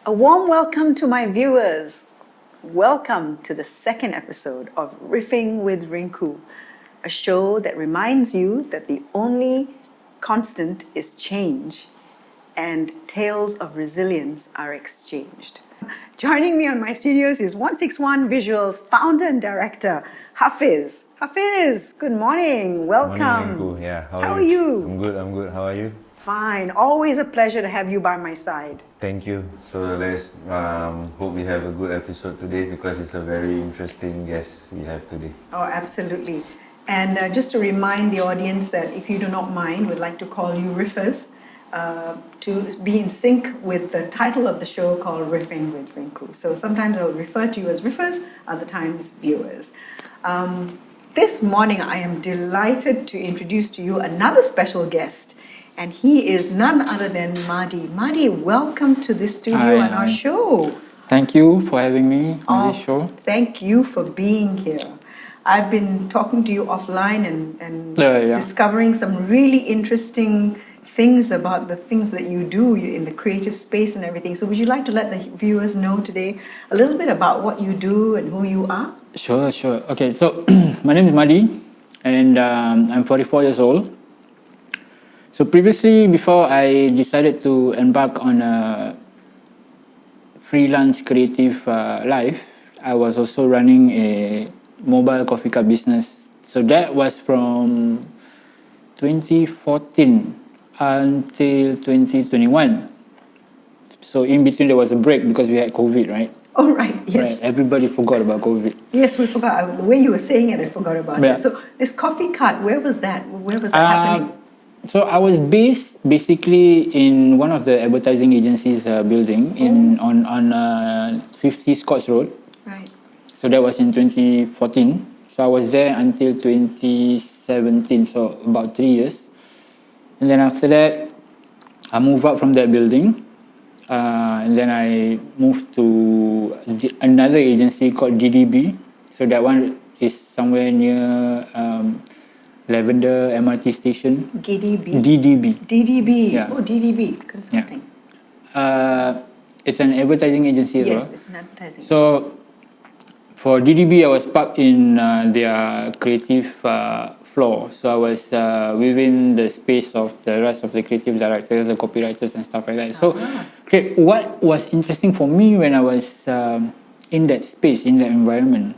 A warm welcome to my viewers. Welcome to the second episode of Riffing with Rinkoo, a show that reminds you that the only constant is change and tales of resilience are exchanged. Joining me on my studios is 161 Visuals founder and director, Hafiz. Hafiz, good morning. Welcome. Morning, Rinkoo. Yeah, how are you? I'm good. How are you? Fine. Always a pleasure to have you by my side. Thank you. So let's hope we have a good episode today because it's a very interesting guest we have today. Oh, absolutely. And just to remind the audience that if you do not mind, we'd like to call you Riffers to be in sync with the title of the show called Riffing with Rinkoo. So sometimes I'll refer to you as Riffers, other times viewers. This morning I am delighted to introduce to you another special guest. And he is none other than Madi. Madi, welcome to this studio and our show. Thank you for having me on this show. Thank you for being here. I've been talking to you offline and discovering some really interesting things about the things that you do in the creative space and everything. So would you like to let the viewers know today a little bit about what you do and who you are? Sure. Okay, so my name is Madi and I'm 44 years old. So previously, before I decided to embark on a freelance creative life, I was also running a mobile coffee cup business. So that was from 2014 until 2021. So in between there was a break because we had COVID, right? Oh, right, yes. Right. Everybody forgot about COVID. Yes, we forgot. The way you were saying it, I forgot about it. So this coffee cart, where was that? Where was that happening? So I was based basically in one of the advertising agencies building on 50 Scotts Road. Right. So that was in 2014. So I was there until 2017, so about 3 years. And then after that, I moved out from that building. And then I moved to another agency called DDB. So that one is somewhere near Lavender MRT station. DDB. Yeah. Oh, DDB Consulting. Yeah. It's an advertising agency as well. Yes, it's an advertising agency. For DDB, I was parked in their creative floor. So I was within the space of the rest of the creative directors, the copywriters and stuff like that. So, okay, what was interesting for me when I was in that space, in that environment,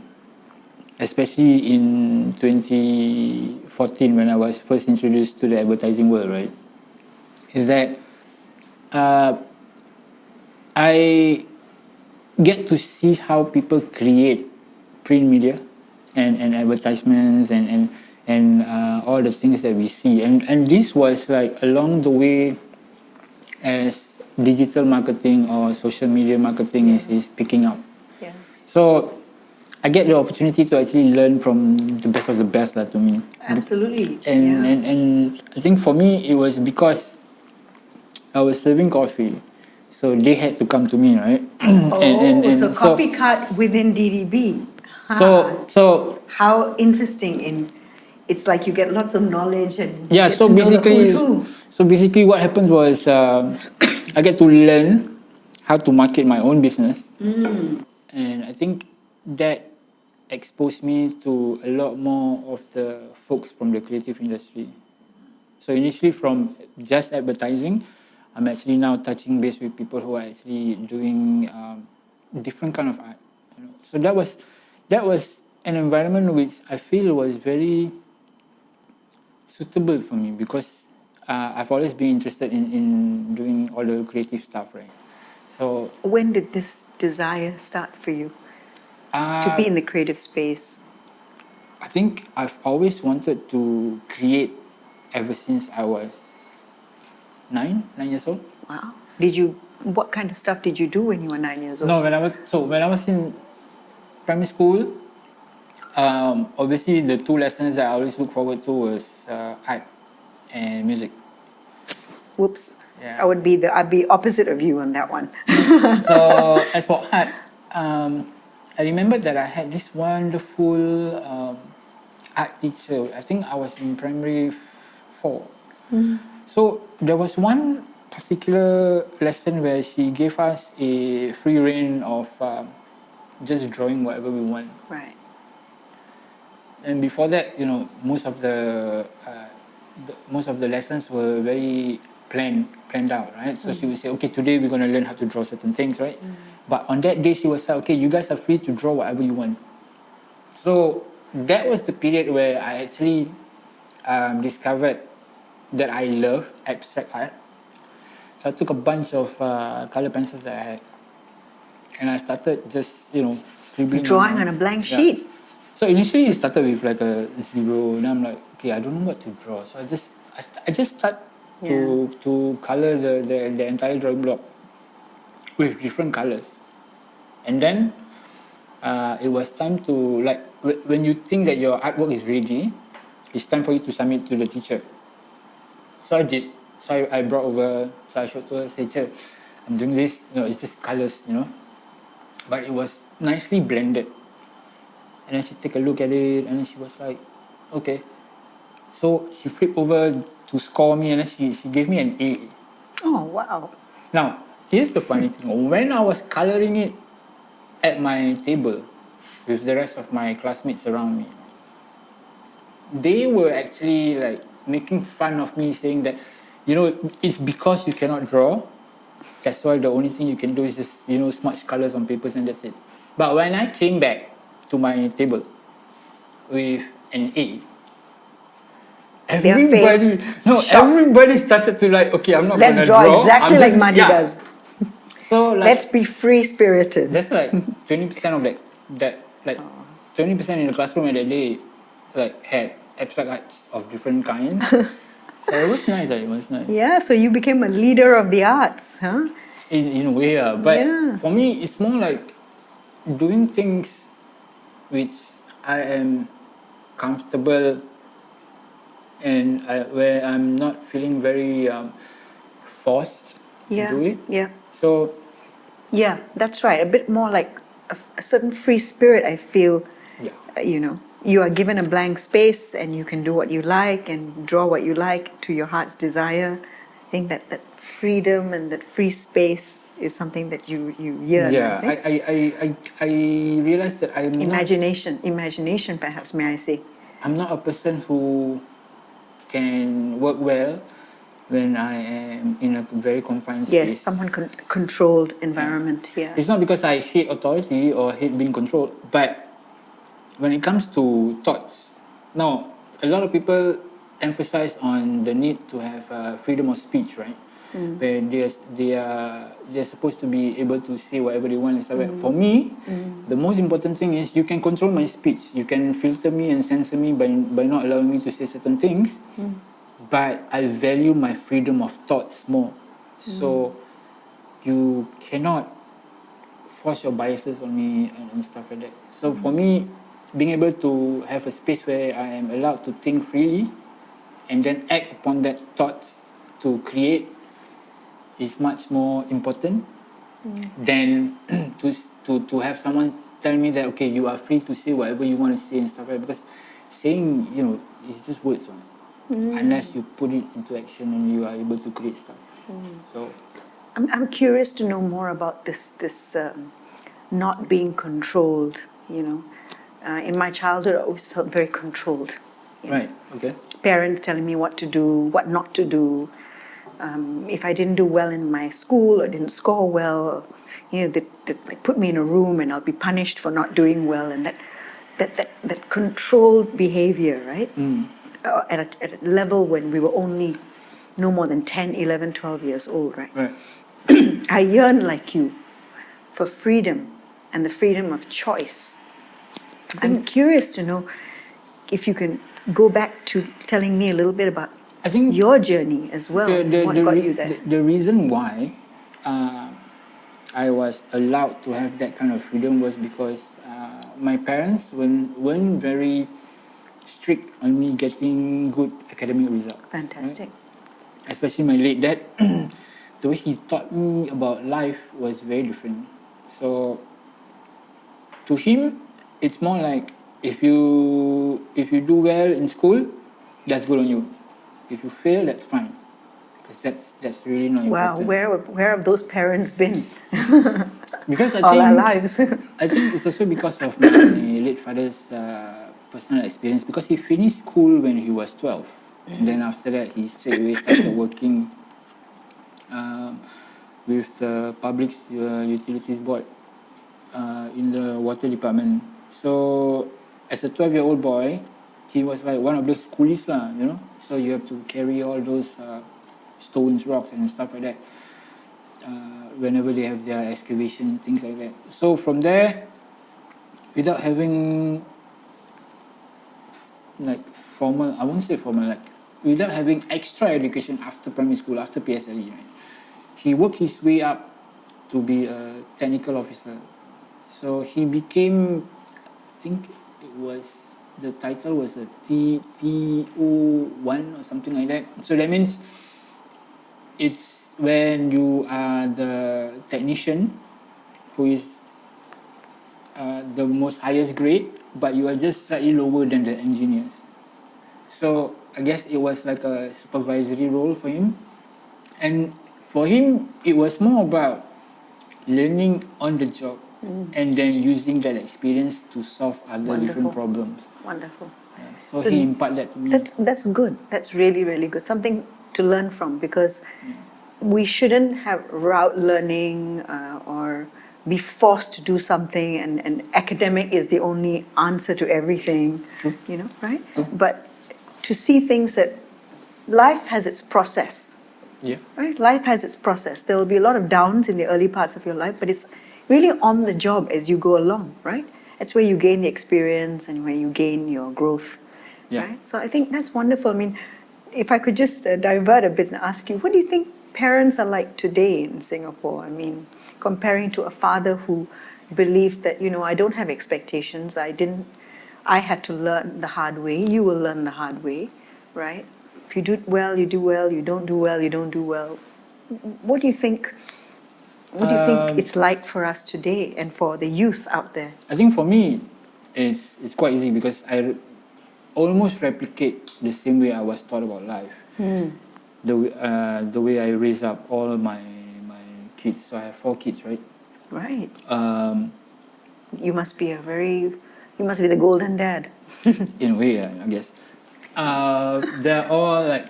especially in 2014 when I was first introduced to the advertising world, right, is that I get to see how people create print media and advertisements and all the things that we see. And this was like along the way as digital marketing or social media marketing is picking up. Yeah. So I get the opportunity to actually learn from the best of the best, to me. Absolutely. And I think for me, it was because I was serving coffee. So they had to come to me, right? So coffee cart within DDB. So how interesting. It's like you get lots of knowledge and so basically what happened was I get to learn how to market my own business. And I think that exposed me to a lot more of the folks from the creative industry. So initially from just advertising, I'm actually now touching base with people who are actually doing different kind of art. So that was an environment which I feel was very suitable for me because I've always been interested in doing all the creative stuff, right? So when did this desire start for you? To be in the creative space? I think I've always wanted to create ever since I was 9 years old. Wow. What kind of stuff did you do when you were 9 years old? No, when I was in primary school, obviously the two lessons that I always look forward to was art and music. Whoops. Yeah. I'd be opposite of you on that one. So as for art, I remember that I had this wonderful art teacher. I think I was in primary 4. So there was one particular lesson where she gave us a free reign of just drawing whatever we want. Right. And before that, most of the lessons were very planned out, right? So she would say, okay, today we're going to learn how to draw certain things, right? But on that day, she was like, okay, you guys are free to draw whatever you want. So that was the period where I actually discovered that I love abstract art. So I took a bunch of color pencils that I had, and I started just, scribbling. Drawing on a blank sheet. So initially it started with like a 0, and I'm like, okay, I don't know what to draw. So I just start to color the entire drawing block with different colors. And then it was time to, like, when you think that your artwork is ready, it's time for you to submit to the teacher. So I did. So I brought over, so I showed to her, said, teacher, I'm doing this, it's just colors, But it was nicely blended. And then she took a look at it, and then she was like, okay. So she flipped over to score me, and then she gave me an A. Oh, wow. Now, here's the funny thing. When I was coloring it at my table with the rest of my classmates around me, they were actually like making fun of me, saying that, it's because you cannot draw. That's why the only thing you can do is just, smudge colors on papers and that's it. But when I came back to my table with an A, everybody started to like, okay, I'm not going to draw. Let's draw exactly like Madi does. So like, let's be free-spirited. That's like 20% of that 20% in the classroom at that day, like, had abstract arts of different kinds. So it was nice. It was nice. Yeah, so you became a leader of the arts, huh? In a way, but for me, it's more like doing things which I am comfortable and where I'm not feeling very forced to do it. Yeah. So yeah, that's right. A bit more like a certain free spirit, I feel. Yeah. You are given a blank space and you can do what you like and draw what you like to your heart's desire. I think that freedom and that free space is something that you yearn. Yeah, I think. I realized that I'm imagination perhaps, may I say. I'm not a person who can work well when I am in a very confined space. Yes, someone controlled environment. Yeah. It's not because I hate authority or hate being controlled, but when it comes to thoughts, now a lot of people emphasize on the need to have freedom of speech, right? Where they're supposed to be able to say whatever they want and stuff. For me, the most important thing is you can control my speech. You can filter me and censor me by not allowing me to say certain things. But I value my freedom of thoughts more. So you cannot force your biases on me and stuff like that. So for me, being able to have a space where I am allowed to think freely and then act upon that thoughts to create is much more important than to have someone tell me that, okay, you are free to say whatever you want to say and stuff like that. Because saying, it's just words, unless you put it into action and you are able to create stuff. So I'm curious to know more about this not being controlled, In my childhood, I always felt very controlled. Right, okay. Parents telling me what to do, what not to do. If I didn't do well in my school or didn't score well, they put me in a room and I'll be punished for not doing well. And that controlled behavior, right? At a level when we were only no more than 10, 11, 12 years old, right? Right. I yearn like you for freedom and the freedom of choice. I'm curious to know if you can go back to telling me a little bit about your journey as well. What got you there? The reason why I was allowed to have that kind of freedom was because my parents weren't very strict on me getting good academic results. Fantastic. Right? Especially my late dad. The way he taught me about life was very different. So to him, it's more like if you do well in school, that's good on you. If you fail, that's fine. because that's really not Wow, important. where have those parents been Because all our lives? I think it's also because of my late father's personal experience. Because he finished school when he was 12, and then after that he straight away started working um, with the Public Utilities Board in the water department. So as a 12-year-old boy, he was like one of those schoolies lah, you know. So you have to carry all those stones, rocks, and stuff like that. Whenever they have their excavation, things like that. So from there, without having like formal, I won't say formal, like without having extra education after primary school, after PSLE, right? He worked his way up to be a technical officer. So he became, I think it was, the title was a TO1 or something like that. So that means it's when you are the technician who is the most highest grade, but you are just slightly lower than the engineers. So I guess it was like a supervisory role for him. And for him, it was more about learning on the job and then using that experience to solve other different Wonderful. problems. Wonderful. Yeah, so, So he imparted that to me. That's good. That's really, really good. Something to learn from, because we shouldn't have route learning or be forced to do something, and academic is the only answer to everything, you know, right? But to see things that life has its process, Yeah. right? Life has its process. There will be a lot of downs in the early parts of your life, but it's really on the job as you go along, right? It's where you gain the experience and where you gain your growth, Yeah. right? So I think that's wonderful. I mean, if I could just divert a bit and ask you, what do you think parents are like today in Singapore? I mean, comparing to a father who believed that, you know, I don't have expectations. I had to learn the hard way. You will learn the hard way, right? If you do well, you do well. You don't do well, you don't do well. What do you think? What do you think it's like for us today and for the youth out there? I think for me, it's quite easy because I almost replicate the same way I was taught about life. The way I raise up all my kids. So I have 4 kids, right? Right. Um, You must be the golden dad. in a way, I guess. They're all like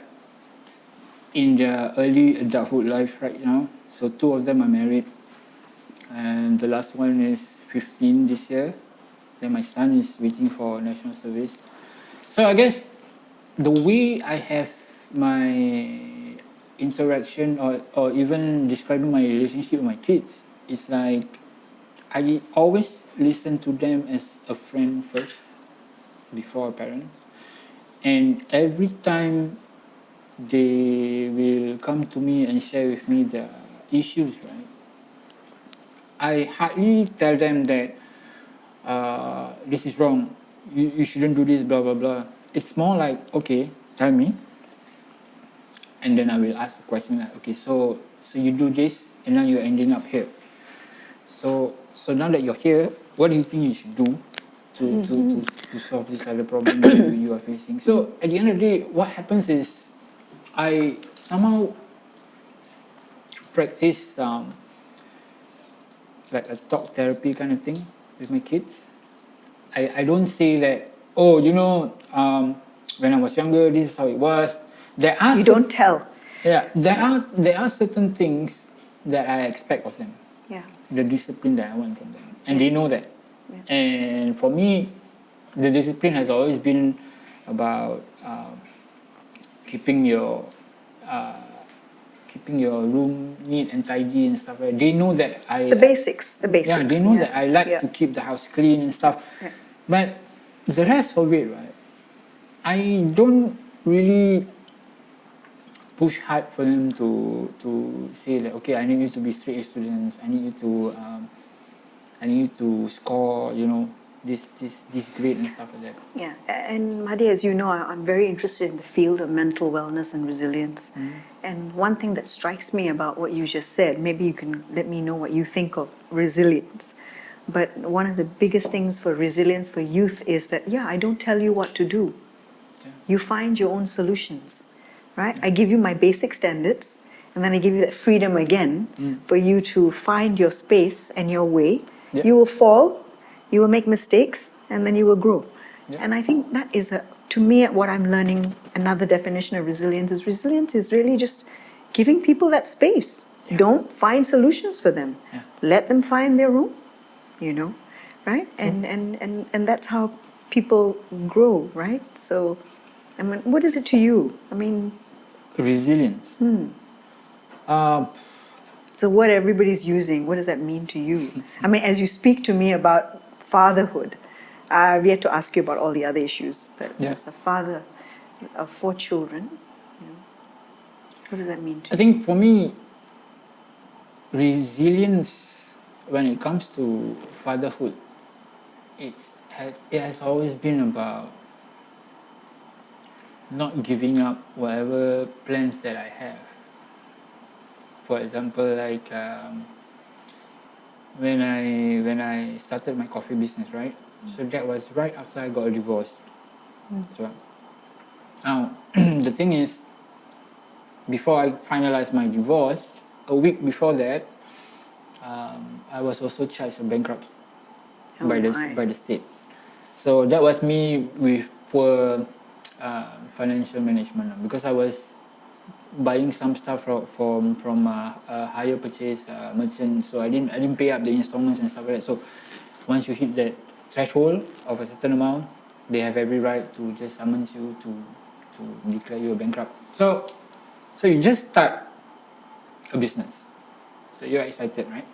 in their early adulthood life right now. So 2 of them are married, and the last one is 15 this year. Then my son is waiting for national service. So I guess the way I have my interaction or even describing my relationship with my kids is like I always listen to them as a friend first before a parent. And every time they will come to me and share with me their issues, right? I hardly tell them that this is wrong, you shouldn't do this, blah, blah, blah. It's more like, okay, tell me. And then I will ask the question like, okay, so you do this and now you're ending up here. So now that you're here, what do you think you should do to solve this other problem that you are facing? So at the end of the day, what happens is I somehow practice like a talk therapy kind of thing with my kids. I don't say that, oh, you know, when I was younger, this is how it was. There are You don't tell. Yeah, there are certain things that I expect of them. Yeah. The discipline that I want from them, and they know that. Yeah. And for me, the discipline has always been about keeping your room neat and tidy and stuff. Like that. They know that The basics. Yeah, they know that I like Yeah. to keep the house clean and stuff. Yeah. But the rest of it, right? I don't really push hard for them to say that, okay, I need you to be straight A students. I need you to score, you know, this grade and stuff like that. Yeah, and Madi, as you know, I'm very interested in the field of mental wellness and resilience. And one thing that strikes me about what you just said, maybe you can let me know what you think of resilience. But one of the biggest things for resilience for youth is that, yeah, I don't tell you what to do. Yeah. You find your own solutions. right? I give you my basic standards, and then I give you that freedom again for you to find your space and your way. Yeah. You will fall, you will make mistakes, and then you will grow. Yeah. And I think that is, to me, what I'm learning, another definition of resilience is really just giving people that space. Don't find solutions for them. Yeah. Let them find their own, you know, right? And that's how people grow, right? So, I mean, what is it to you? I mean, Resilience. so what everybody's using, what does that mean to you? I mean, as you speak to me about fatherhood, we had to ask you about all the other issues, but Yeah. as a father of 4 children, you know, what does that mean to I you? think for me, resilience when it comes to fatherhood, it has always been about not giving up whatever plans that I have. For example, like when I started my coffee business, right? So that was right after I got a divorce. So now the thing is, before I finalized my divorce, a week before that, I was also charged of bankrupt Oh by my. the state. So that was me with poor financial management because I was buying some stuff from a higher purchase merchant. So I didn't pay up the installments and stuff like that. So once you hit that threshold of a certain amount, they have every right to just summons you to declare you a bankrupt. So you just start a business. So you're excited, right?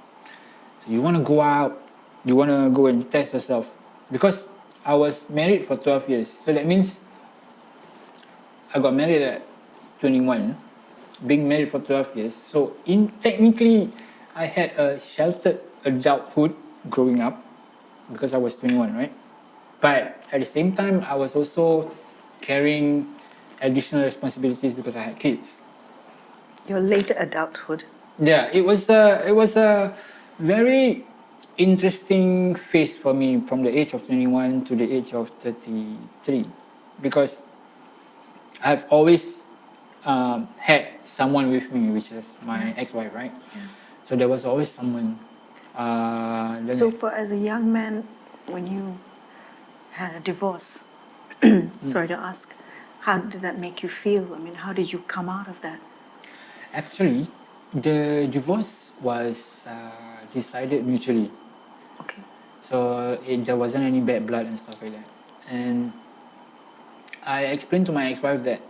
So you want to go out, you want to go and test yourself. Because I was married for 12 years. So that means I got married at 21, being married for 12 years. So technically, I had a sheltered adulthood growing up because I was 21, right? But at the same time, I was also carrying additional responsibilities because I had kids. Your later adulthood. Yeah, it was a very interesting phase for me from the age of 21 to the age of 33 because I've always had someone with me, which is my ex-wife, right? Yeah. So there was always someone. So as a young man, when you had a divorce, sorry to ask, how did that make you feel? I mean, how did you come out of that? Actually, the divorce was decided mutually. Okay. So there wasn't any bad blood and stuff like that. And I explained to my ex-wife that,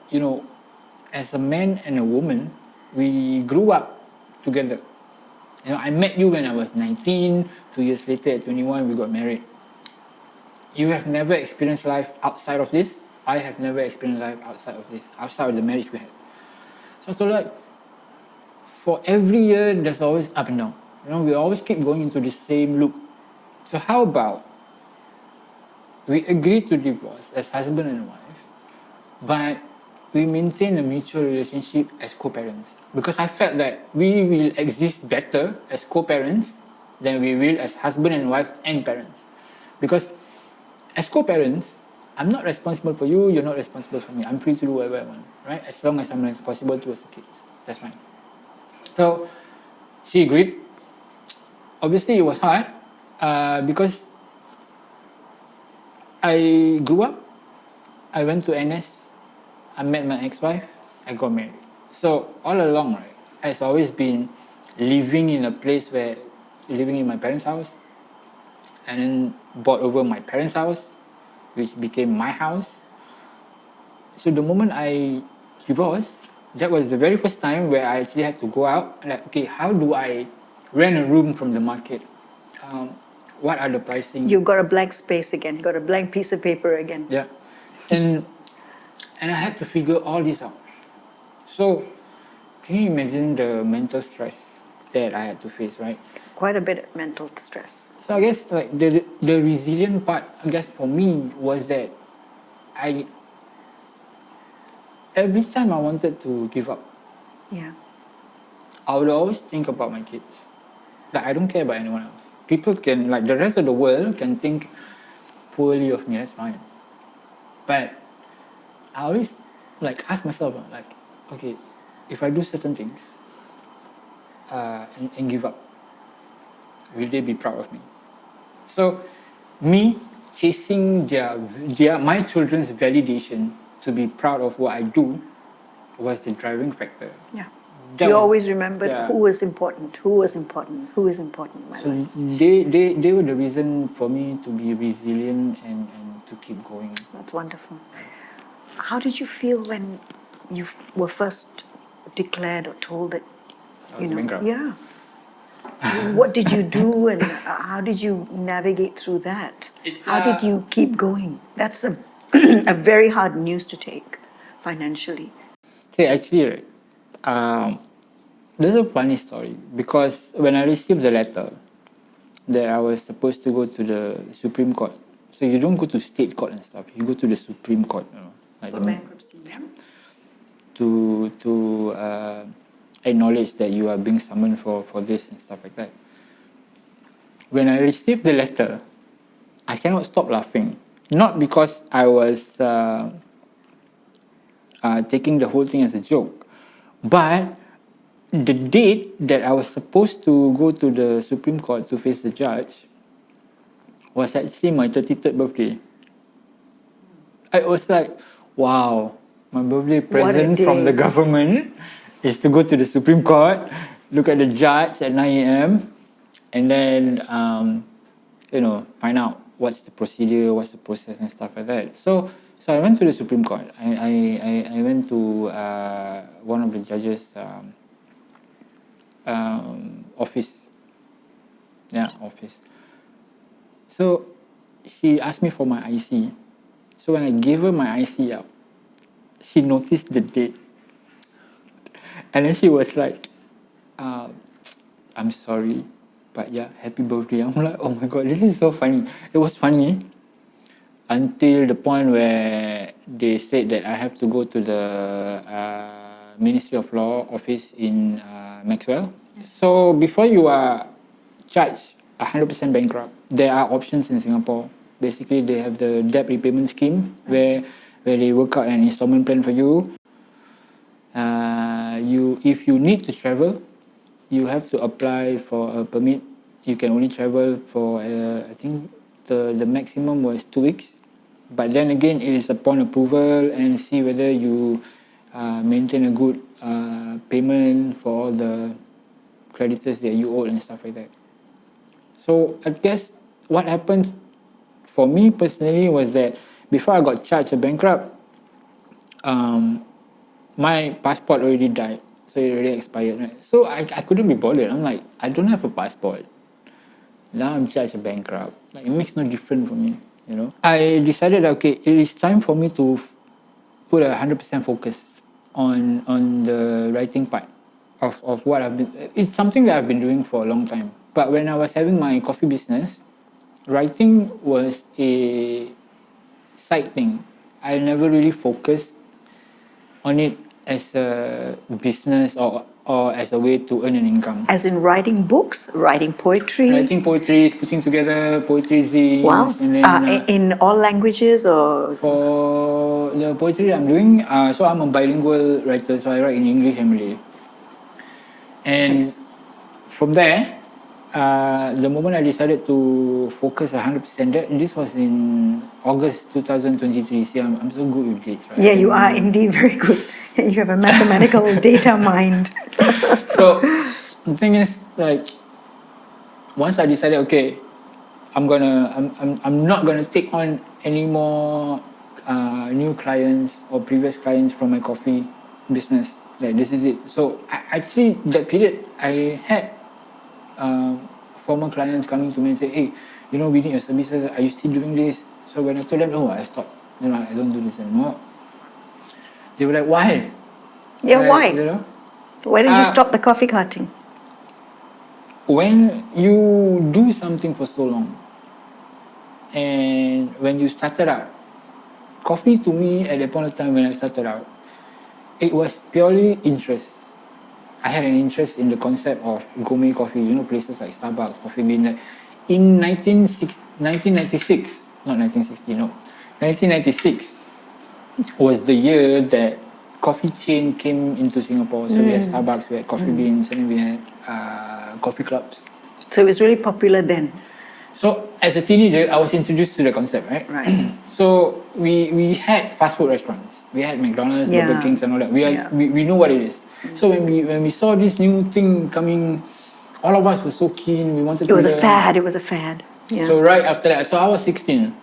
as a man and a woman, we grew up together. I met you when I was 19, 2 years later at 21, we got married. You have never experienced life outside of this. I have never experienced life outside of this, outside of the marriage we had. So I told her, for every year, there's always up and down. We always keep going into the same loop. So how about we agree to divorce as husband and wife, but we maintain a mutual relationship as co-parents? Because I felt that we will exist better as co-parents than we will as husband and wife and parents. Because as co-parents, I'm not responsible for you, you're not responsible for me. I'm free to do whatever I want, right? As long as I'm responsible towards the kids. That's fine. So she agreed. Obviously, it was hard because I grew up, I went to NS, I met my ex-wife, I got married. So all along, right, I've always been living in my parents' house, and then bought over my parents' house, which became my house. So the moment I divorced, that was the very first time where I actually had to go out. Like, okay, how do I rent a room from the market? What are the pricing? You got a blank space again. You got a blank piece of paper again. Yeah, and I had to figure all this out. So, can you imagine the mental stress that I had to face, right? Quite a bit of mental stress. So I guess like the resilient part, I guess for me was that every time I wanted to give up, Yeah. I would always think about my kids. That I don't care about anyone else. People can, like the rest of the world can think poorly of me, that's fine. But I always like ask myself, like, okay, if I do certain things and give up, will they be proud of me? So, me chasing my children's validation to be proud of what I do was the driving factor. Yeah. That You was- always remembered yeah. who was important, who was important, who is important in my So life. they were the reason for me to be resilient and to keep going. That's wonderful. How did you feel when you were first declared or told that, I was bankrupt. Yeah. What did you do, and how did you navigate through that? How did you keep going? That's a, a very hard news to take financially. See, actually, right, there's a funny story because when I received the letter that I was supposed to go to the Supreme Court, so you don't go to state court and stuff, you go to the Supreme Court, like For bankruptcy, yeah? to acknowledge that you are being summoned for this and stuff like that. When I received the letter, I cannot stop laughing. Not because I was taking the whole thing as a joke, but the date that I was supposed to go to the Supreme Court to face the judge was actually my 33rd birthday. I was like, wow, my birthday present from the government is to go to the Supreme Court, look at the judge at 9 a.m., and then, find out what's the procedure, what's the process, and stuff like that. So I went to the Supreme Court. I went to one of the judges' office. Yeah, office. So she asked me for my IC. So when I gave her my IC out, she noticed the date. And then she was like, I'm sorry, but yeah, happy birthday. I'm like, oh my God, this is so funny. It was funny until the point where they said that I have to go to the Ministry of Law office in Maxwell. So before you are charged 100% bankrupt, there are options in Singapore. Basically, they have the debt repayment scheme where they work out an installment plan for you. If you need to travel, you have to apply for a permit. You can only travel for I think the maximum was 2 weeks. But then again, it is upon approval and see whether you maintain a good payment for all the creditors that you owe and stuff like that. So I guess what happened for me personally was that before I got charged a bankrupt, my passport already died. So it already expired, right? So I couldn't be bothered. I'm like, I don't have a passport. Now I'm charged a bankrupt. Like, it makes no difference for me, I decided, okay, it is time for me to put 100% focus on the writing part of what I've been... It's something that I've been doing for a long time. But when I was having my coffee business, writing was a side thing. I never really focused on it as a business or as a way to earn an income. As in writing books, writing poetry? Writing poetry, putting together poetry zines. Wow. And then, in all languages or? For the poetry I'm doing, so I'm a bilingual writer, so I write in English and Malay. And from there, the moment I decided to focus 100%, this was in August 2023. See, I'm so good with dates, right? Yeah, you are indeed very good. You have a mathematical data mind. So the thing is, like, once I decided, okay, I'm not gonna take on any more new clients or previous clients from my coffee business. Like, this is it. So actually, that period, I had former clients coming to me and say, hey, we need your services. Are you still doing this? So when I told them, no, I stopped. I don't do this anymore. They were like, why? Yeah, why? Why did you stop the coffee carting? When you do something for so long, and when you started out, coffee to me at that point of time when I started out, it was purely interest. I had an interest in the concept of gourmet coffee, places like Starbucks, Coffee Bean. Like in 1996 was the year that coffee chain came into Singapore. So we had Starbucks, we had Coffee Beans, and then we had coffee clubs. So it was really popular then. So as a teenager, I was introduced to the concept, right? Right. So we had fast food restaurants. We had McDonald's, Burger Yeah. Kings, and all that. Yeah. We know what it is. So when we saw this new thing coming, all of us were so keen. We wanted It was to a fad. It was a fad. Yeah. So right after that, so I was 16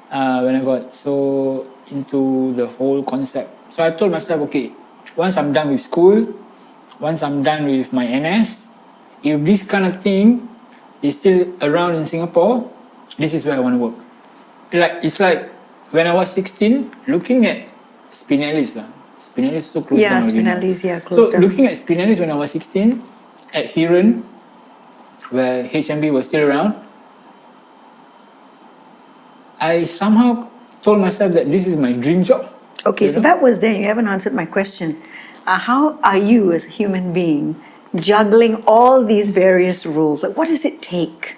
when I got so into the whole concept. So I told myself, okay, once I'm done with school, once I'm done with my NS, if this kind of thing is still around in Singapore, this is where I want to work. It's like when I was 16, looking at Spinelli's. Spinelli's so close Yeah, down already now. Spinelli's, yeah, So closed down. looking at Spinelli's when I was 16, at Hiran, where HMB was still around, I somehow told myself that this is my dream job. Okay, so that was there. You haven't answered my question. How are you as a human being juggling all these various roles? Like, what does it take?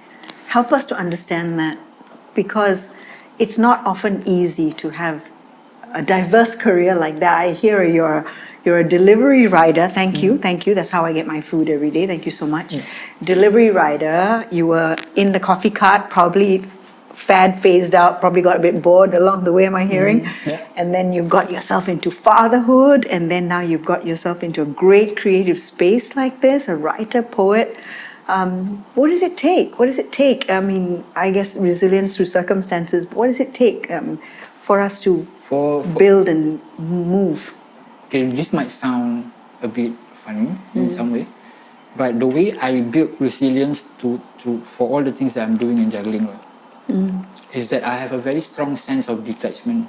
Help us to understand that, because it's not often easy to have a diverse career like that. I hear you're a delivery rider. Thank you. That's how I get my food every day. Thank you so much. Delivery rider. You were in the coffee cart, probably fad phased out, probably got a bit bored along the way, am I hearing? Yeah. And then you got yourself into fatherhood, and then now you've got yourself into a great creative space like this, a writer, poet. What does it take? What does it take? I mean, I guess resilience through circumstances. But what does it take for us to For build and move? okay, this might sound a bit funny in some way, but the way I built resilience for all the things that I'm doing in juggling, right, is that I have a very strong sense of detachment.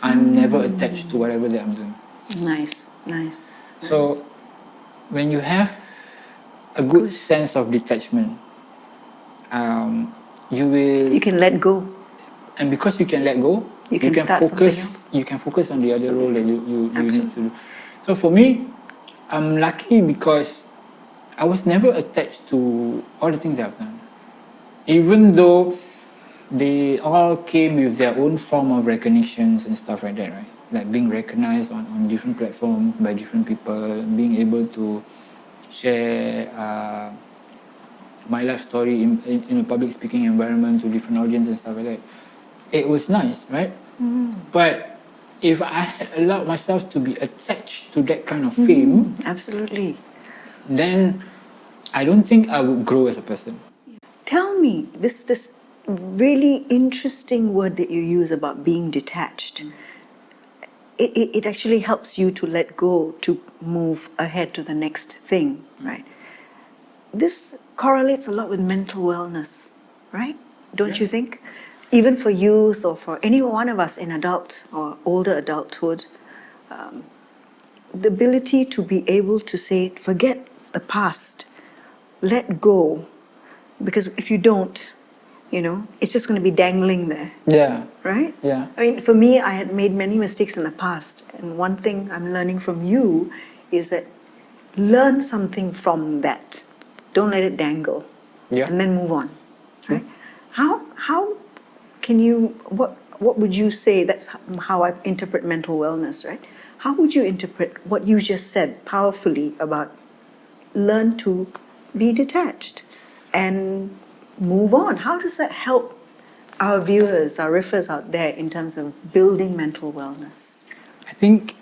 I'm never attached to whatever that I'm doing. Nice. So when you have a good sense of detachment, You can let go. and because you can let go, You can start something else. You can focus on the other role that you need to do. So for me, I'm lucky because I was never attached to all the things that I've done, even though they all came with their own form of recognitions and stuff like that, right? Like being recognized on different platforms by different people, being able to share my life story in a public speaking environment to different audience and stuff like that. It was nice, right? But if I had allowed myself to be attached to that kind of fame, Absolutely. then I don't think I would grow as a person. Tell me this really interesting word that you use about being detached. It actually helps you to let go, to move ahead to the next thing, right? This correlates a lot with mental wellness, right? Don't you think? Even for youth or for any one of us in adult or older adulthood, the ability to be able to say, forget the past, let go. Because if you don't, it's just going to be dangling there, Yeah. right? Yeah. I mean, for me, I had made many mistakes in the past. And one thing I'm learning from you is that learn something from that. Don't let it dangle. Yeah. And then move on. Right? How can you, what would you say, that's how I interpret mental wellness, right? How would you interpret what you just said powerfully about learn to be detached and move on? How does that help our viewers, our riffers out there in terms of building mental wellness? I think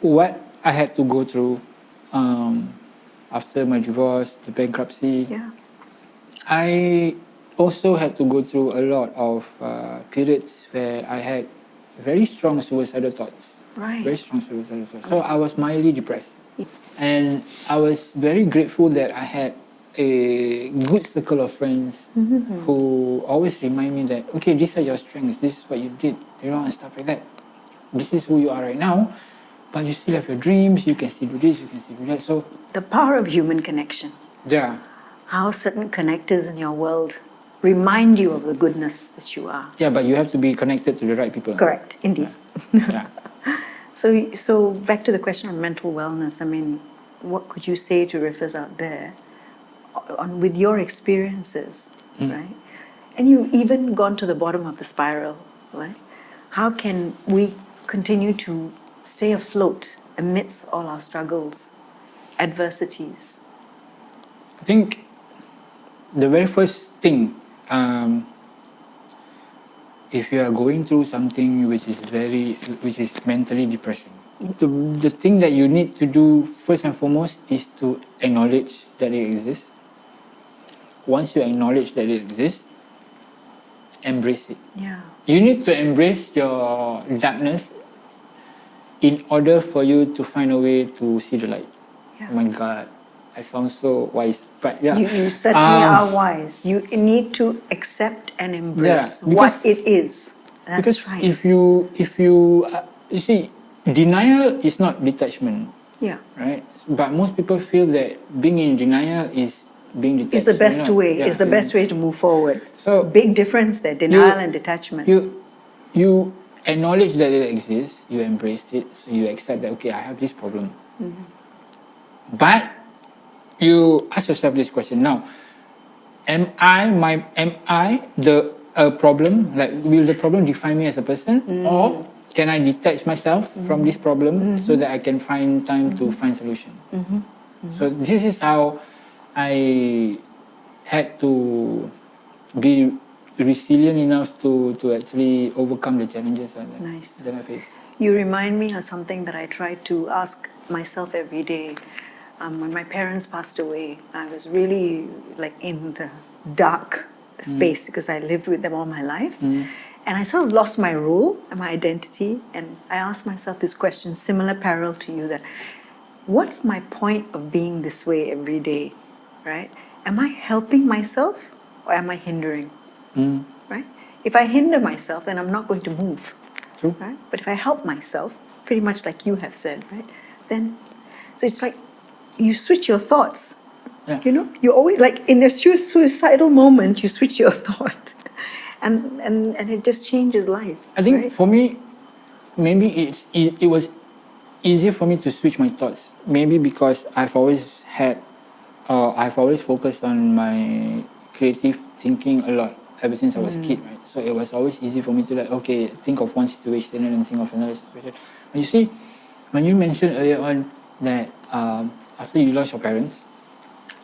what I had to go through after my divorce, the bankruptcy, Yeah. I also had to go through a lot of periods where I had very strong suicidal thoughts. Right. Very strong suicidal thoughts. So I was mildly depressed. And I was very grateful that I had a good circle of friends who always remind me that, okay, these are your strengths, this is what you did, and stuff like that. This is who you are right now, but you still have your dreams, you can still do this, you can still do that. So, The power of human connection. yeah. How certain connectors in your world remind you of the goodness that you are. Yeah, but you have to be connected to the right people. Correct, indeed. Yeah. So back to the question of mental wellness. I mean, what could you say to riffers out there with your experiences, right? And you've even gone to the bottom of the spiral, right? How can we continue to stay afloat amidst all our struggles, adversities? I think the very first thing, if you are going through something which is mentally depressing, the thing that you need to do first and foremost is to acknowledge that it exists. Once you acknowledge that it exists, embrace it. Yeah. You need to embrace your darkness in order for you to find a way to see the light. Yeah. Oh my God, I sound so wise, but yeah. You certainly are wise. You need to accept and embrace what because- it is. That's Because right. if you you see, denial is not detachment, Yeah. right? But most people feel that being in denial is being detached. It's the best you know? way. Yeah. It's the best way to move forward. So Big difference there, denial and detachment. You acknowledge that it exists, you embrace it, so you accept that, okay, I have this problem. But you ask yourself this question now: am I the problem? Like, will the problem define me as a person, or can I detach myself from this problem so that I can find time to find solution? So this is how I had to be resilient enough to actually overcome the challenges Nice. that I face. You remind me of something that I try to ask myself every day. When my parents passed away, I was really like in the dark space because I lived with them all my life. And I sort of lost my role and my identity. And I asked myself this question, similar parallel to you, that what's my point of being this way every day, right? Am I helping myself or am I hindering, right? If I hinder myself, then I'm not going to move. True. Right? But if I help myself, pretty much like you have said, right? Then, so it's like you switch your thoughts. Yeah. You know, you always like in a suicidal moment, you switch your thought, and it just changes life. I think right? for me, maybe it was easier for me to switch my thoughts. Maybe because I've always focused on my creative thinking a lot ever since I was a kid, right? So it was always easy for me to like, okay, think of one situation and then think of another situation. And you see, when you mentioned earlier on that after you lost your parents,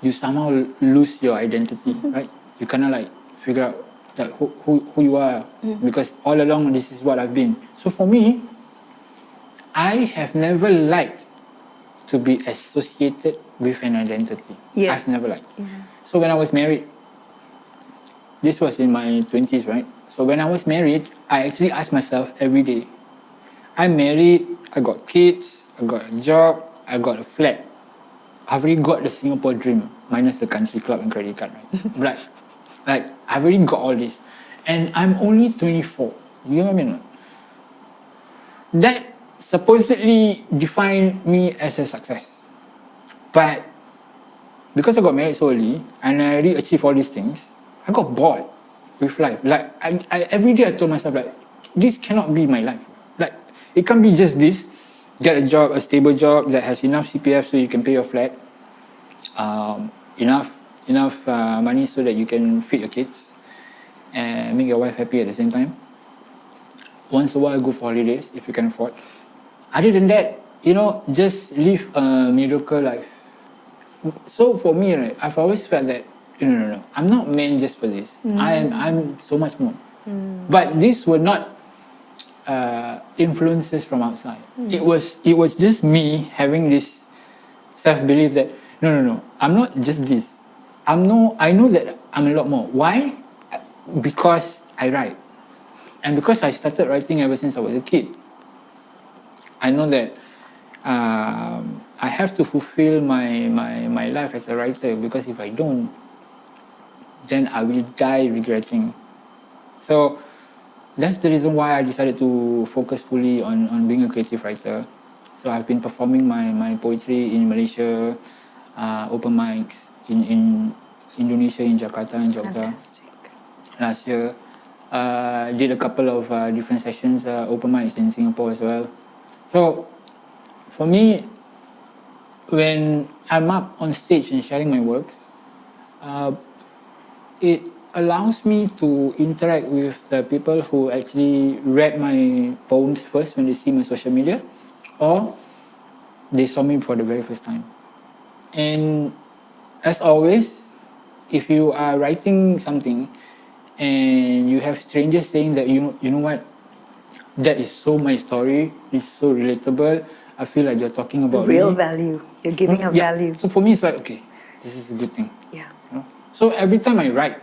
you somehow lose your identity, right? You kind of like figure out that who you are, because all along this is what I've been. So for me, I have never liked to be associated with an identity. Yes. I've never liked. So when I was married, this was in my 20s, right? So when I was married, I actually asked myself every day, I'm married, I got kids, I got a job, I got a flat. I've already got the Singapore dream, minus the country club and credit card, right? like, I've already got all this. And I'm only 24. You know what I mean? That supposedly defined me as a success. But because I got married so early and I already achieved all these things, I got bored with life. Like, I every day I told myself, like, this cannot be my life. Like, it can't be just this. Get a job, a stable job that has enough CPF so you can pay your flat, enough money so that you can feed your kids and make your wife happy at the same time. Once a while, go for holidays if you can afford. Other than that, just live a mediocre life. So for me, right, I've always felt that no, I'm not meant just for this. I'm so much more. But these were not influences from outside. It was just me having this self-belief that no, I'm not just this. I know that I'm a lot more. Why? Because I write, and because I started writing ever since I was a kid. I know that I have to fulfill my life as a writer, because if I don't, then I will die regretting. So that's the reason why I decided to focus fully on being a creative writer. So I've been performing my poetry in Malaysia, open mics in Indonesia, in Jakarta and Jogja. Fantastic. Last year. Did a couple of different sessions, open mics in Singapore as well. So for me, when I'm up on stage and sharing my works, allows me to interact with the people who actually read my poems first when they see my social media, or they saw me for the very first time. And as always, if you are writing something and you have strangers saying that you know what, that is so my story, it's so relatable, I feel like you're talking about Real me. value. You're giving a Yeah. value. So for me, it's like, okay, this is a good thing. Yeah. You know? So every time I write,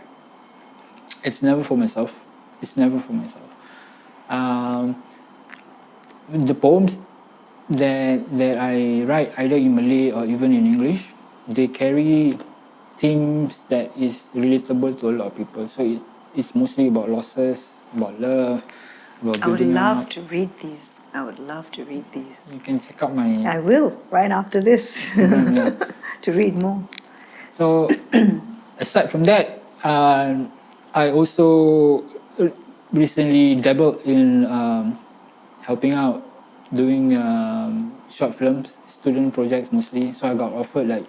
it's never for myself. It's never for myself. The poems that I write, either in Malay or even in English, they carry themes that is relatable to a lot of people. So it's mostly about losses, about love, about I would building love up. to read these. I would love to read these. You can check out my I will, right after this, yeah. to read more. So aside from that, I also recently dabbled in helping out, doing short films, student projects mostly. So I got offered like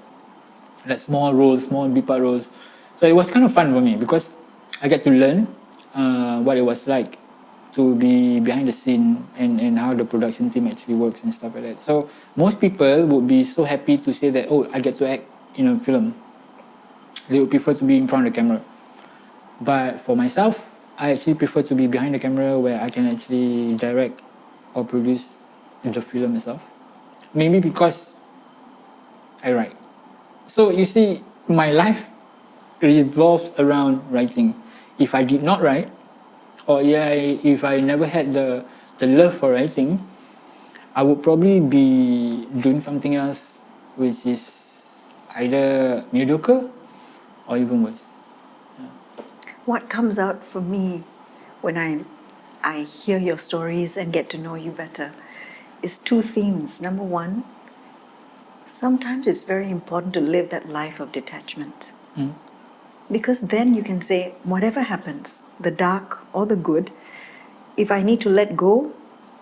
small roles, small big part roles. So it was kind of fun for me because I get to learn what it was like to be behind the scene, and how the production team actually works and stuff like that. So most people would be so happy to say that, oh, I get to act in a film. They would prefer to be in front of the camera. But for myself, I actually prefer to be behind the camera, where I can actually direct or produce the film itself. Maybe because I write. So you see, my life revolves around writing. If I did not write, or if I never had the love for writing, I would probably be doing something else, which is either mediocre or even worse. What comes out for me when I hear your stories and get to know you better is two themes. Number one, sometimes it's very important to live that life of detachment. Because then you can say, whatever happens, the dark or the good, if I need to let go,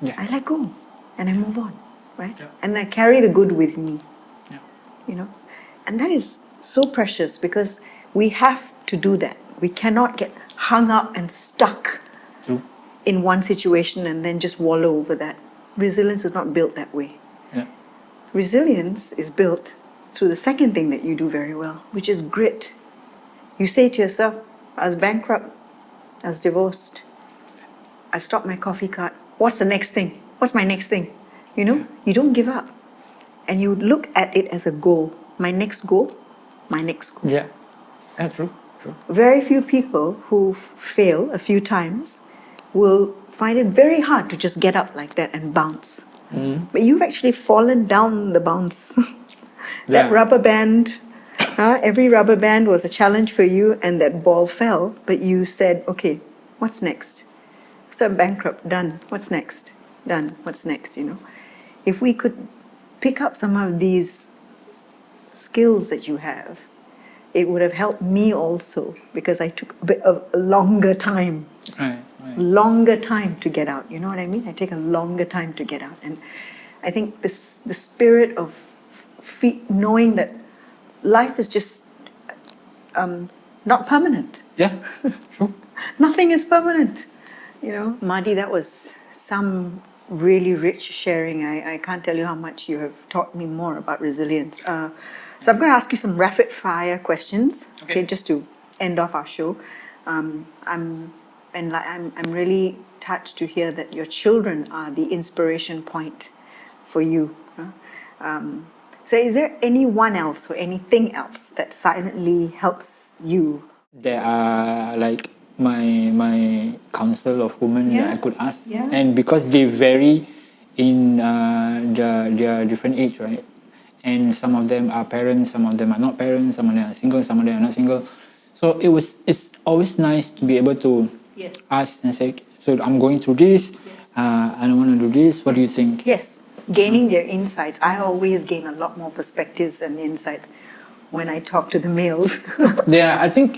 Yeah. I let go and I move on, right? Yeah. And I carry the good with me, Yeah. you know. And that is so precious because we have to do that. We cannot get hung up and stuck True. in one situation and then just wallow over that. Resilience is not built that way. Yeah. Resilience is built through the second thing that you do very well, which is grit. You say to yourself, I was bankrupt, I was divorced, I've stopped my coffee cart. What's the next thing? What's my next thing? You know, you don't give up. And you look at it as a goal. My next goal, my next goal. Yeah. Yeah, true. True. Very few people who fail a few times will find it very hard to just get up like that and bounce. But you've actually fallen down the bounce. That Yeah. rubber band, every rubber band was a challenge for you, and that ball fell, but you said, okay, what's next? So I'm bankrupt, done. What's next? Done. What's next, you know? If we could pick up some of these skills that you have, it would have helped me also, because I took a bit of a longer time to get out. You know what I mean? I take a longer time to get out. And I think the spirit of knowing that life is just not permanent. Yeah. True. Nothing is permanent. You know, Madi, that was some really rich sharing. I can't tell you how much you have taught me more about resilience. So I'm going to ask you some rapid fire questions, okay, just to end off our show. I'm really touched to hear that your children are the inspiration point for you. So is there anyone else or anything else that silently helps you? There are like my council of women that I could ask, Yeah. and because they vary in their different age, right? And some of them are parents, some of them are not parents, some of them are single, some of them are not single. So it's always nice to be able to Yes. ask and say, so I'm going through this, I don't want to do this, what do you think? Yes, gaining their insights. I always gain a lot more perspectives and insights when I talk to the males. Yeah, I think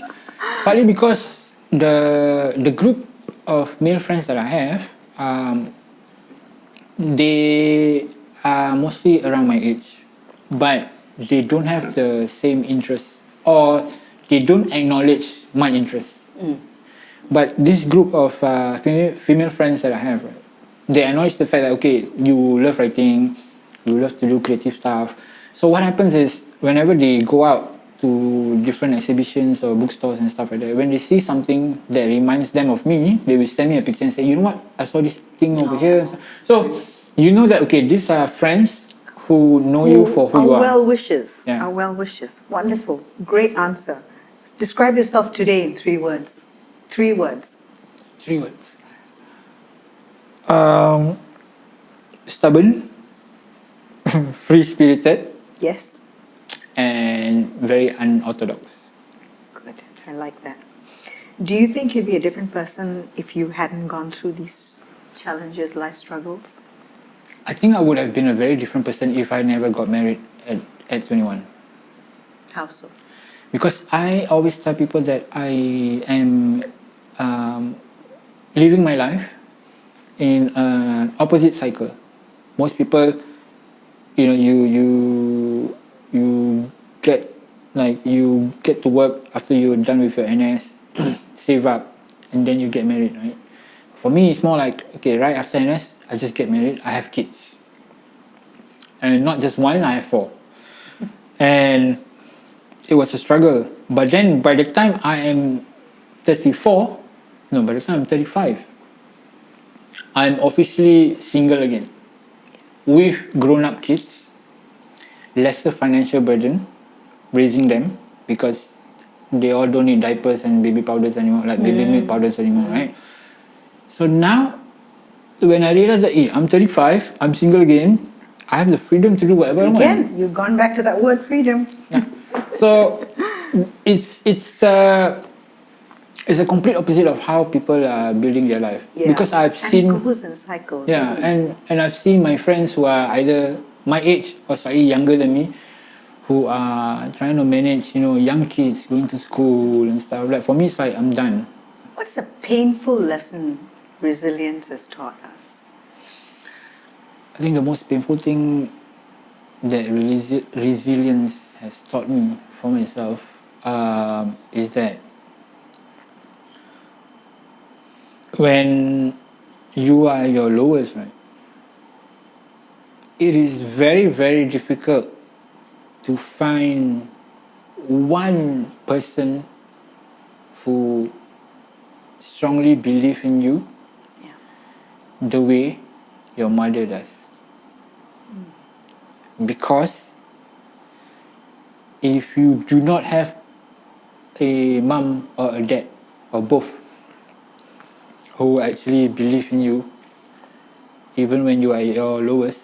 partly because the group of male friends that I have, they are mostly around my age, but they don't have the same interests, or they don't acknowledge my interests. But this group of female friends that I have, right, they acknowledge the fact that, okay, you love writing, you love to do creative stuff. So what happens is, whenever they go out to different exhibitions or bookstores and stuff like that, when they see something that reminds them of me, they will send me a picture and say, you know what, I saw this thing over here. So you know that, okay, these are friends who know you for who you are. Well wishes. Yeah. Our well wishes. Wonderful. Great answer. Describe yourself today in 3 words. 3 words. 3 words. Stubborn, free-spirited, Yes. and very unorthodox. Good. I like that. Do you think you'd be a different person if you hadn't gone through these challenges, life struggles? I think I would have been a very different person if I never got married at 21. How so? Because I always tell people that I am living my life in an opposite cycle. Most people, you know, you get to work after you're done with your NS, save up, and then you get married, right? For me, it's more like, okay, right after NS, I just get married, I have kids. And not just one, I have 4. And it was a struggle. But then by the time I am 34, no, by the time I'm 35, I'm officially single again. With grown-up kids, lesser financial burden, raising them, because they all don't need diapers and baby powders anymore, like baby milk powders anymore, right? So now, when I realize that, I'm 35, I'm single again, I have the freedom to do whatever I want. Again, you've gone back to that word freedom. Yeah. So it's a complete opposite of how people are building their life. Yeah. Because I've seen, and it goes in cycles. yeah, Isn't it? and I've seen my friends who are either my age or slightly younger than me, who are trying to manage, young kids going to school and stuff. Like for me, it's like I'm done. What's a painful lesson resilience has taught us? I think the most painful thing that resilience has taught me for myself is that when you are your lowest, right, it is very, very difficult to find one person who strongly believes in you the way your mother does. Because if you do not have a mum or a dad or both who actually believe in you even when you are at your lowest,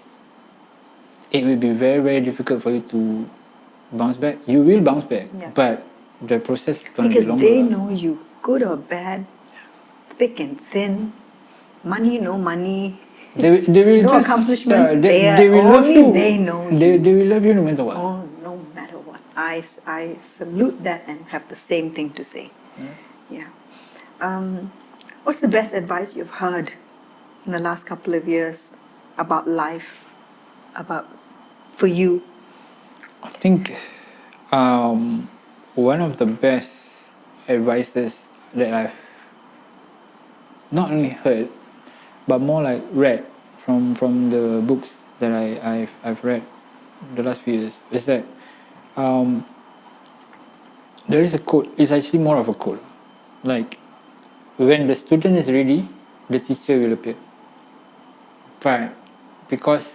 it will be very, very difficult for you to bounce back. You will bounce back, but the process is going to be longer. Because they know you, good or bad, thick and thin, money, no money, They will no just, accomplishments they there, will love only you. they know you. They will love you no matter what. Oh, no matter what. I salute that and have the same thing to say. Yeah. What's the best advice you've heard in the last couple of years about life, for you? I think one of the best advices that I've not only heard, but more like read from the books that I've read the last few years is that there is a quote. It's actually more of a quote. Like, when the student is ready, the teacher will appear. But because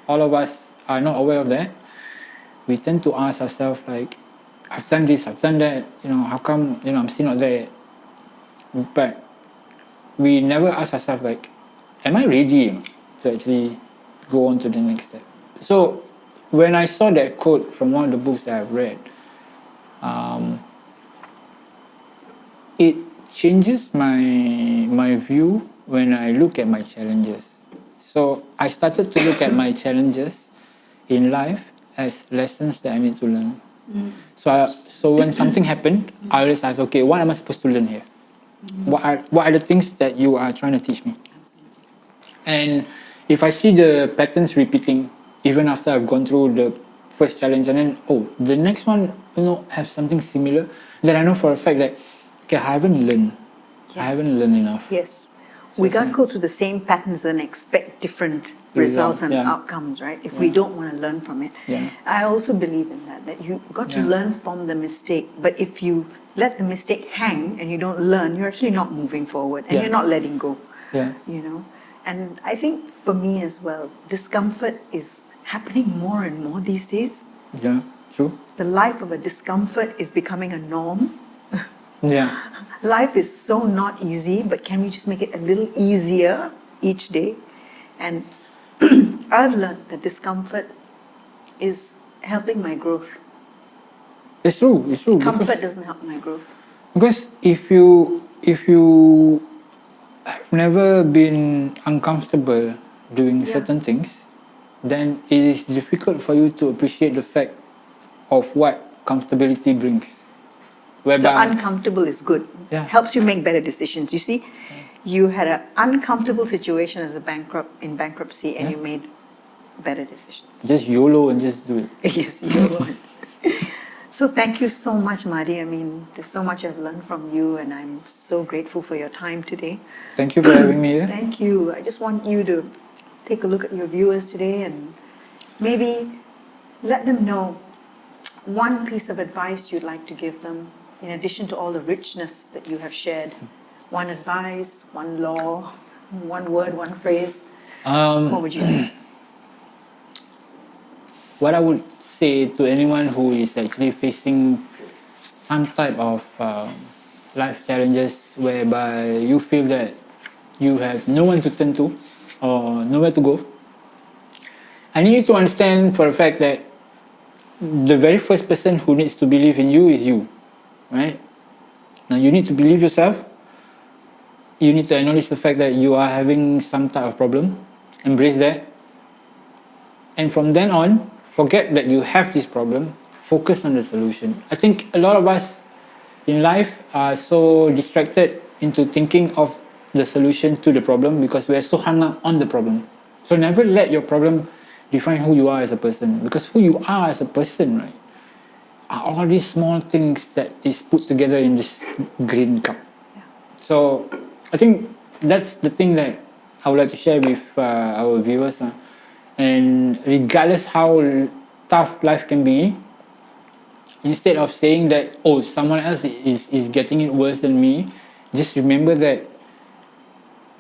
all of us are not aware of that, we tend to ask ourselves like, I've done this, I've done that, how come, I'm still not there? But we never ask ourselves like, am I ready to actually go on to the next step? So when I saw that quote from one of the books that I've read, it changes my view when I look at my challenges. So I started to look at my challenges in life as lessons that I need to learn. So when something happened, I always ask, okay, what am I supposed to learn here? What are the things that you are trying to teach me? And if I see the patterns repeating, even after I've gone through the first challenge, and then the next one, have something similar, then I know for a fact that, okay, I haven't learned. I haven't learned enough. Yes. We can't go through the same patterns and expect different results and yeah. outcomes, right? If we don't want to learn from it. Yeah. I also believe in that you got to Yeah. learn from the mistake. But if you let the mistake hang and you don't learn, you're actually not moving forward and Yeah. you're not letting go. Yeah. You know? And I think for me as well, discomfort is happening more and more these days. Yeah, true. The life of a discomfort is becoming a norm. Yeah. Life is so not easy, but can we just make it a little easier each day? And I've learned that discomfort is helping my growth. It's true. Comfort doesn't help my growth. Because if you have never been uncomfortable doing certain things, then it is difficult for you to appreciate the fact of what comfortability brings. So Whereby, uncomfortable is good. Yeah. Helps you make better decisions. You see, you had an uncomfortable situation as a in bankruptcy and you made better decisions. just YOLO and just do it. Yes, you would. So thank you so much, Madi. I mean, there's so much I've learned from you and I'm so grateful for your time today. Thank you for having me here. Thank you. I just want you to take a look at your viewers today and maybe let them know one piece of advice you'd like to give them in addition to all the richness that you have shared. One advice, one law, one word, one phrase. What would you say? What I would say to anyone who is actually facing some type of life challenges whereby you feel that you have no one to turn to or nowhere to go, I need you to understand for a fact that the very first person who needs to believe in you is you, right? Now you need to believe yourself. You need to acknowledge the fact that you are having some type of problem, embrace that, and from then on, forget that you have this problem, focus on the solution. I think a lot of us in life are so distracted into thinking of the solution to the problem because we are so hung up on the problem. So never let your problem define who you are as a person, because who you are as a person, right, are all these small things that is put together in this green cup. So I think that's the thing that I would like to share with our viewers. And regardless how tough life can be, instead of saying that, oh, someone else is getting it worse than me, just remember that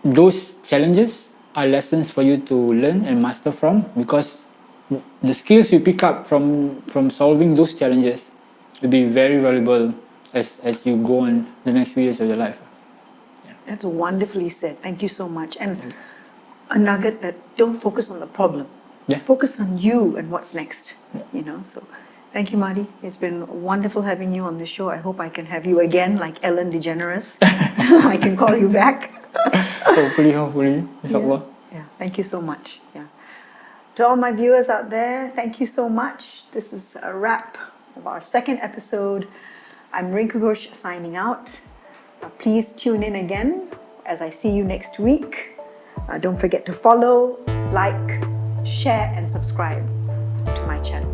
those challenges are lessons for you to learn and master from, because the skills you pick up from solving those challenges will be very valuable as you go on the next few years of your life. That's wonderfully said. Thank you so much. And a nugget that don't focus on the problem. Yeah. Focus on you and what's next. You know, so thank you, Madi. It's been wonderful having you on the show. I hope I can have you again, like Ellen DeGeneres. I can call you back. Hopefully, inshallah. Yeah, thank you so much. Yeah. To all my viewers out there, thank you so much. This is a wrap of our second episode. I'm Rinkoo signing out. Please tune in again as I see you next week. Don't forget to follow, like, share and subscribe to my channel.